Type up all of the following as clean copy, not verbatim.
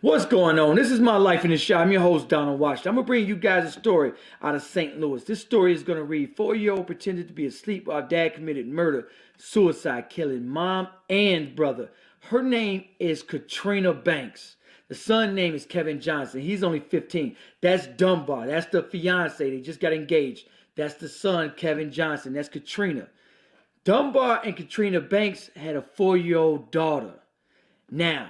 What's going on? This is My Life in the Shot. I'm your host, Donald Washington. I'm going to bring you guys a story out of St. Louis. This story is going to read, 4-year-old pretended to be asleep while dad committed murder, suicide, killing mom and brother. Her name is Katrina Banks. The son's name is Kevin Johnson. He's only 15. That's Dunbar. That's the fiance. They just got engaged. That's the son, Kevin Johnson. That's Katrina. Dunbar and Katrina Banks had a 4-year-old daughter. Now,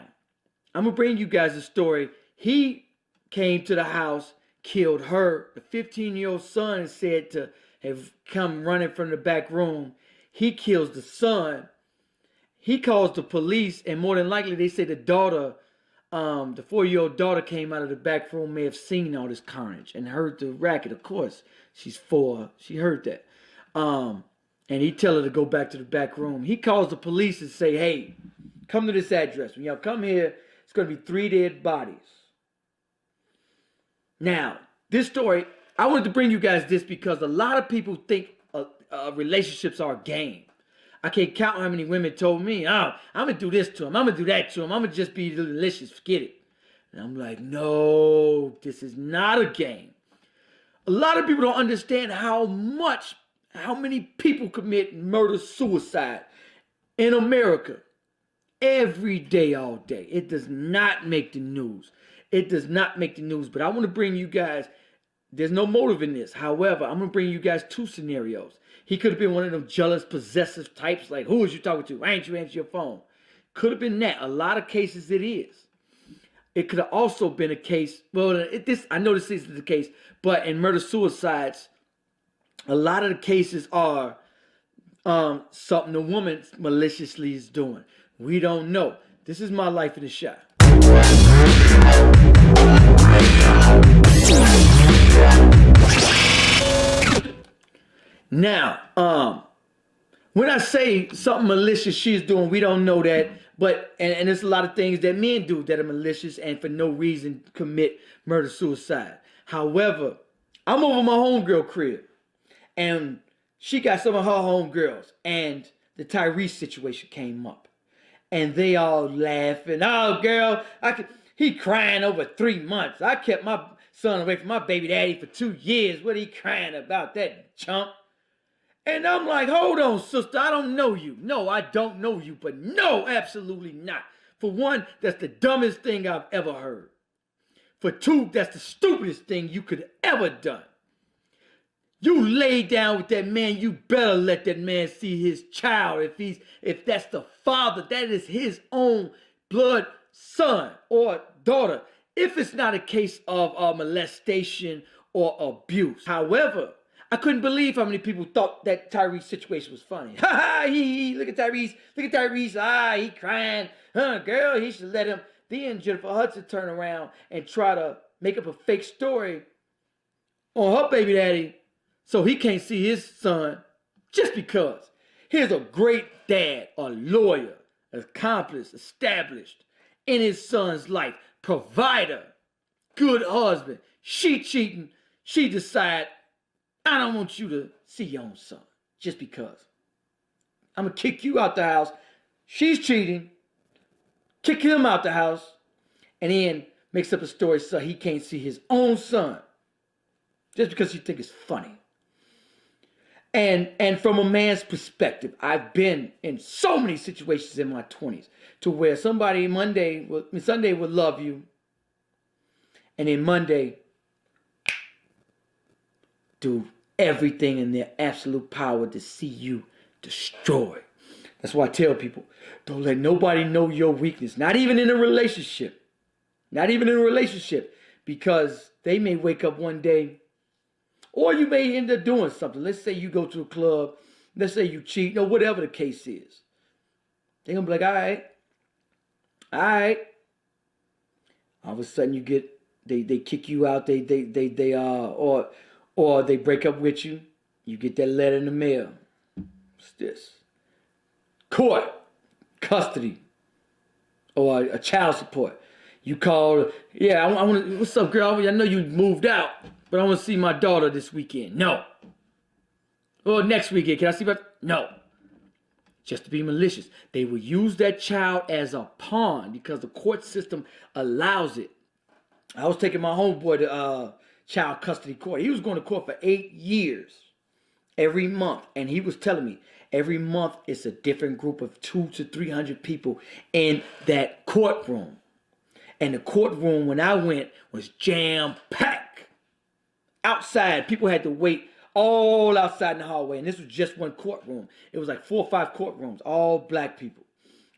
I'm going to bring you guys a story. He came to the house, killed her. The 15-year-old son is said to have come running from the back room. He kills the son. He calls the police, and more than likely, they say the daughter, the 4-year-old daughter came out of the back room, may have seen all this carnage and heard the racket. Of course, she's 4. She heard that. And he tell her to go back to the back room. He calls the police and say, hey, come to this address. When y'all come here, it's going to be 3 dead bodies. Now, this story, I wanted to bring you guys this because a lot of people think relationships are a game. I can't count how many women told me, oh, I'm going to do this to him. I'm going to do that to him. I'm going to just be delicious. Forget it. And I'm like, no, this is not a game. A lot of people don't understand how many people commit murder, suicide in America. Every day, all day. It does not make the news. It does not make the news. But I want to bring you guys, there's no motive in this. However, I'm going to bring you guys 2 scenarios. He could have been one of them jealous, possessive types, like, who is you talking to? Why ain't you answer your phone? Could have been that. A lot of cases it is. It could have also been a case, well, I know this isn't the case, but in murder-suicides, a lot of the cases are something the woman maliciously is doing. We don't know. This is My Life in the Shot. Now, when I say something malicious she's doing, we don't know that. But and there's a lot of things that men do that are malicious and for no reason commit murder suicide. However, I'm over my homegirl crib, and she got some of her homegirls, and the Tyrese situation came up. And they all laughing. Oh, girl, he crying over 3 months. I kept my son away from my baby daddy for 2 years. What he crying about, that chump? And I'm like, hold on, sister, I don't know you. No, I don't know you, but no, absolutely not. For one, that's the dumbest thing I've ever heard. For 2, that's the stupidest thing you could ever done. You lay down with that man, you better let that man see his child. If that's the father, that is his own blood son or daughter. If it's not a case of molestation or abuse. However, I couldn't believe how many people thought that Tyrese situation was funny. Ha ha, look at Tyrese, he crying. Girl, he should let him. Then Jennifer Hudson turn around and try to make up a fake story on her baby daddy, so he can't see his son just because. Here's a great dad, a lawyer, accomplished, established in his son's life, provider, good husband. She cheating. She decide, I don't want you to see your own son just because. I'm going to kick you out the house. She's cheating. Kick him out the house. And then makes up a story so he can't see his own son just because she think it's funny. And from a man's perspective, I've been in so many situations in my 20s to where Sunday would love you, and then Monday do everything in their absolute power to see you destroyed. That's why I tell people, don't let nobody know your weakness, not even in a relationship. Not even in a relationship, because they may wake up one day, or you may end up doing something. Let's say you go to a club. Let's say you cheat, or whatever the case is. They're going to be like, all right. All of a sudden you get, they kick you out. Or they break up with you. You get that letter in the mail. What's this? Court, custody, or a child support. You call, yeah, I want. What's up, girl? I know you moved out, but I want to see my daughter this weekend. No. Well, next weekend. Can I see my? No. just to be malicious. They will use that child as a pawn because the court system allows it. I was taking my homeboy to child custody court. He was going to court for 8 years every month. And he was telling me every month it's a different group of 200 to 300 people in that courtroom. And the courtroom, when I went, was jam-packed. Outside, people had to wait all outside in the hallway. And this was just one courtroom. It was like 4 or 5 courtrooms, all black people.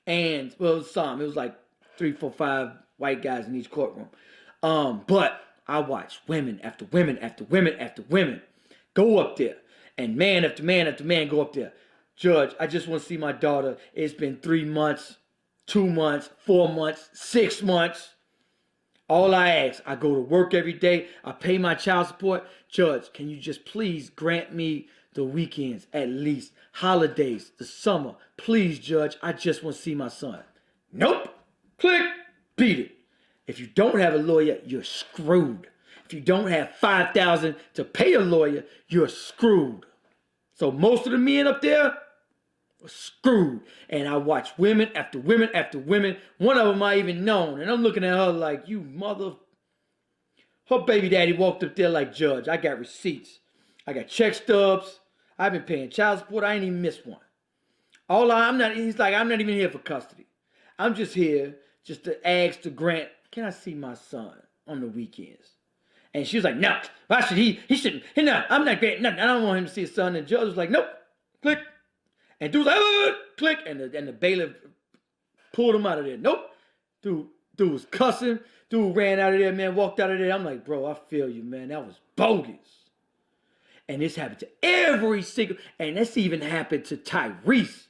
And, well, it was some. It was like 3, 4, 5 white guys in each courtroom. But I watched women after women after women after women go up there. And man after man after man go up there. Judge, I just want to see my daughter. It's been 3 months, 2 months, 4 months, 6 months. All I ask, I go to work every day. I pay my child support. Judge, can you just please grant me the weekends at least, holidays, the summer? Please, Judge, I just want to see my son. Nope. Click. Beat it. If you don't have a lawyer, you're screwed. If you don't have $5,000 to pay a lawyer, you're screwed. So most of the men up there were screwed. And I watched women after women after women. One of them I even known. And I'm looking at her like, you mother. Her baby daddy walked up there like, Judge, I got receipts. I got check stubs. I've been paying child support. I ain't even missed one. He's like, I'm not even here for custody. I'm just here just to ask to grant, can I see my son on the weekends? And she was like, no, why should he shouldn't. No, I'm not granting nothing. I don't want him to see his son. And the judge was like, nope, click. And dude was like, click. And the bailiff pulled him out of there. Nope. Dude was cussing. Dude ran out of there, man, walked out of there. I'm like, bro, I feel you, man. That was bogus. And this happened to every single, and this even happened to Tyrese.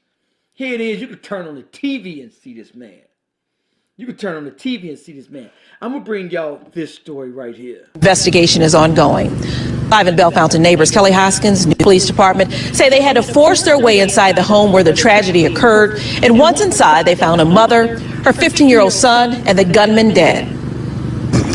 Here it is. You can turn on the TV and see this man. You can turn on the TV and see this man. I'm going to bring y'all this story right here. Investigation is ongoing. Live in Bellefontaine Neighbors, Kelly Hoskins, New Police Department, say they had to force their way inside the home where the tragedy occurred. And once inside, they found a mother, her 15-year-old son, and the gunman dead.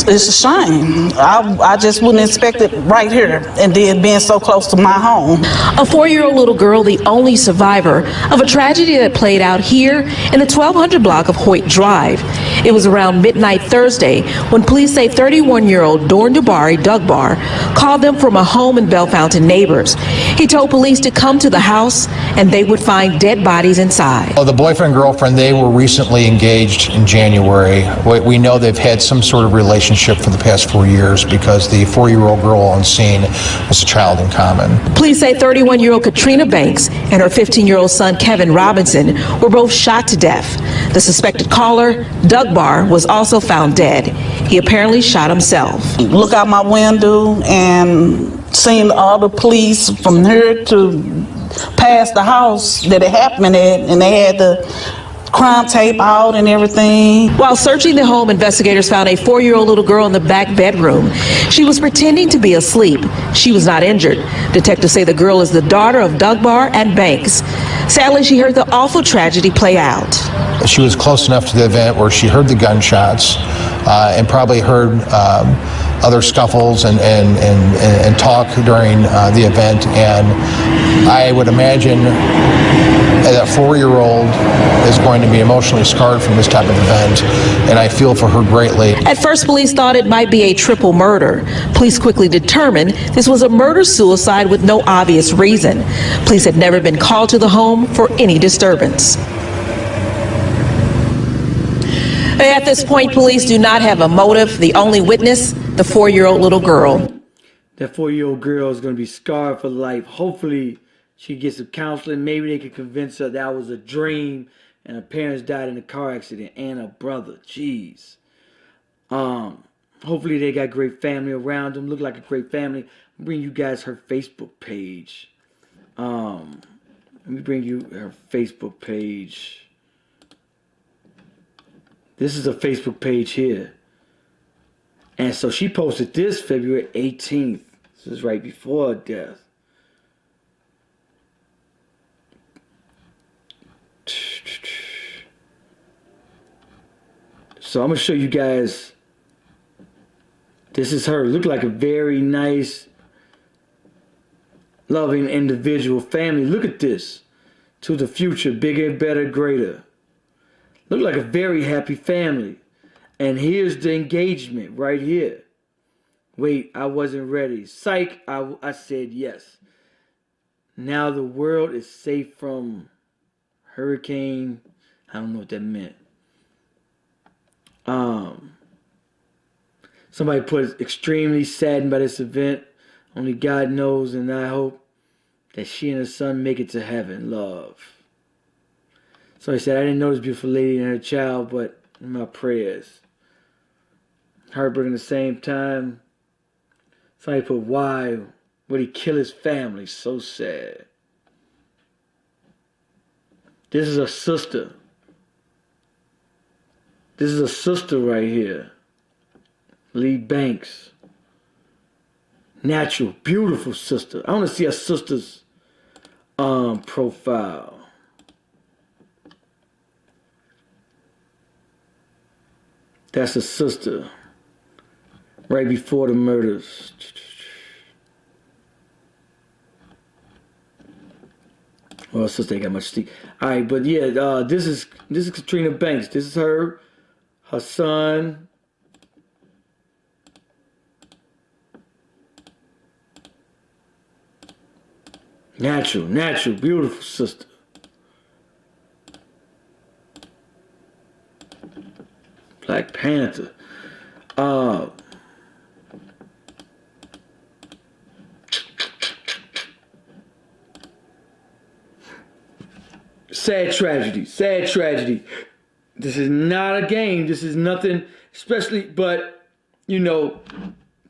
It's a shame. I just wouldn't expect it right here, and then being so close to my home. A 4-year-old little girl, the only survivor of a tragedy that played out here in the 1200 block of Hoyt Drive. It was around midnight Thursday when police say 31-year-old Dorn Dubari Dugbar called them from a home in Bellefontaine Neighbors. He told police to come to the house and they would find dead bodies inside. The boyfriend and girlfriend, they were recently engaged in January. We know they've had some sort of relationship for the past 4 years because the 4-year-old girl on scene was a child in common. Police say 31-year-old Katrina Banks and her 15-year-old son Kevin Robinson were both shot to death. The suspected caller, Dugbar, was also found dead. He apparently shot himself. Look out my window and seen all the police from here to past the house that it happened at, and they had the crime tape out and everything. While searching the home, investigators found a 4-year-old little girl in the back bedroom. She was pretending to be asleep. She was not injured. Detectives say the girl is the daughter of Dugbar and Banks. Sadly, she heard the awful tragedy play out. She was close enough to the event where she heard the gunshots and probably heard other scuffles and talk during the event. And I would imagine that 4-year-old is going to be emotionally scarred from this type of event, and I feel for her greatly. At first, police thought it might be a triple murder. Police quickly determined this was a murder-suicide with no obvious reason. Police had never been called to the home for any disturbance. At this point, police do not have a motive. The only witness, the 4-year-old little girl. That 4-year-old girl is going to be scarred for life. Hopefully, she gets some counseling. Maybe they can convince her that was a dream and her parents died in a car accident and her brother. Jeez. Hopefully they got great family around them. Look like a great family. I'll bring you guys her Facebook page. Let me bring you her Facebook page. This is a Facebook page here. And so she posted this February 18th. This is right before her death. So I'm going to show you guys. This is her. Look like a very nice, loving individual family. Look at this. to the future, bigger, better, greater. Look like a very happy family. And here's the engagement right here. Wait, I wasn't ready. Psych, I said yes. Now the world is safe from hurricane. I don't know what that meant. Somebody put extremely saddened by this event. Only God knows, and I hope that she and her son make it to heaven. Love. Somebody said, I didn't know this beautiful lady and her child, but in my prayers. Heartbreaking at the same time. Somebody put, why would he kill his family? So sad. This is a sister. This is a sister right here. Lee Banks. Natural, beautiful sister. I want to see a sister's profile. That's a sister. Right before the murders. Well, sister ain't got much sleep. All right, but yeah, this is Katrina Banks. This is her son. Natural, beautiful sister. Black Panther. Sad tragedy. This is not a game. This is nothing, especially, but, you know,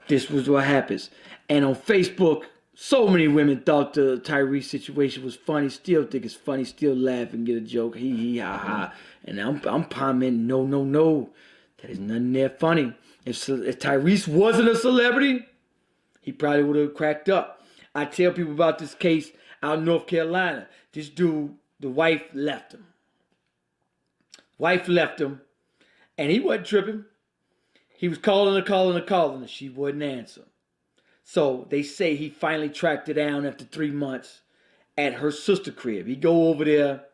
this was what happens. And on Facebook, so many women thought the Tyrese situation was funny, still think it's funny, still laugh and get a joke, hee, ha, ha. And I'm commenting, no, that is nothing there funny. If Tyrese wasn't a celebrity, he probably would have cracked up. I tell people about this case out in North Carolina. This dude, the wife left him. And he wasn't tripping. He was calling her. She wouldn't answer. So they say he finally tracked her down after 3 months at her sister crib. He go over there.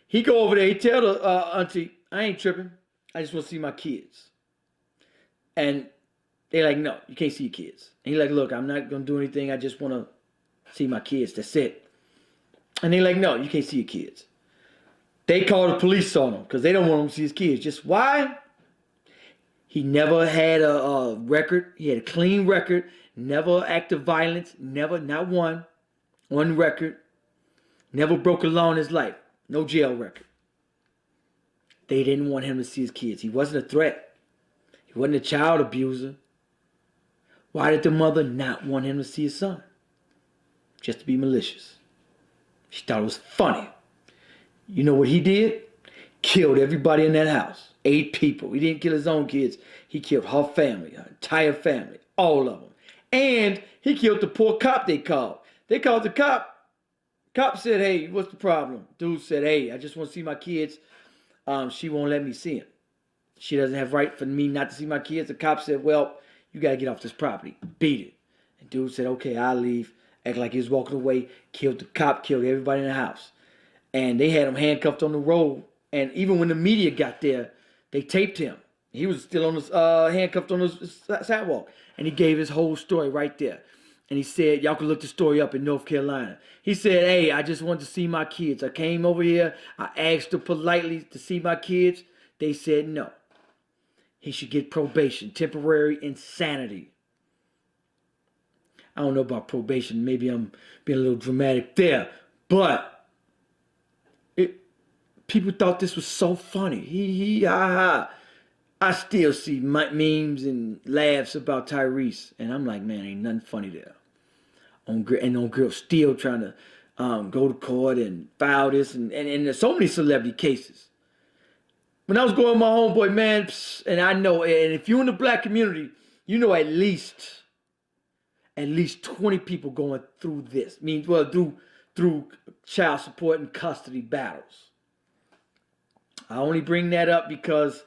He tell the auntie, I ain't tripping. I just want to see my kids. And they like, no, you can't see your kids. And he like, look, I'm not going to do anything. I just want to see my kids. That's it. And they like, no, you can't see your kids. They call the police on him because they don't want him to see his kids. Just why? He never had a record. He had a clean record. Never acted violence. Never, not one. On record. Never broke a law in his life. No jail record. They didn't want him to see his kids. He wasn't a threat. He wasn't a child abuser. Why did the mother not want him to see his son? Just to be malicious. She thought it was funny. You know what he did? Killed everybody in that house. 8 people. He didn't kill his own kids. He killed her family, her entire family, all of them. And he killed the poor cop they called. They called the cop. Cop said, hey, what's the problem? Dude said, hey, I just want to see my kids. She won't let me see them. She doesn't have right for me not to see my kids. The cop said, well, you got to get off this property. Beat it. And dude said, okay, I'll leave. Act like he was walking away. Killed the cop, killed everybody in the house. And they had him handcuffed on the road. And even when the media got there, they taped him. He was still on the handcuffed on the sidewalk. And he gave his whole story right there. And he said, y'all can look the story up in North Carolina. He said, hey, I just wanted to see my kids. I came over here. I asked them politely to see my kids. They said no. He should get probation, temporary insanity. I don't know about probation. Maybe I'm being a little dramatic there. But people thought this was so funny. Ha. I still see memes and laughs about Tyrese. And I'm like, man, ain't nothing funny there. On girls still trying to go to court and file this. And there's so many celebrity cases. When I was going with my homeboy, man, and I know, and if you're in the black community, you know at least 20 people going through this. Through child support and custody battles. I only bring that up because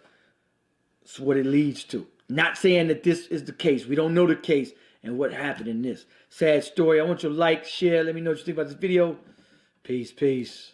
it's what it leads to. Not saying that this is the case. We don't know the case and what happened in this sad story. I want you to like, share, let me know what you think about this video. Peace.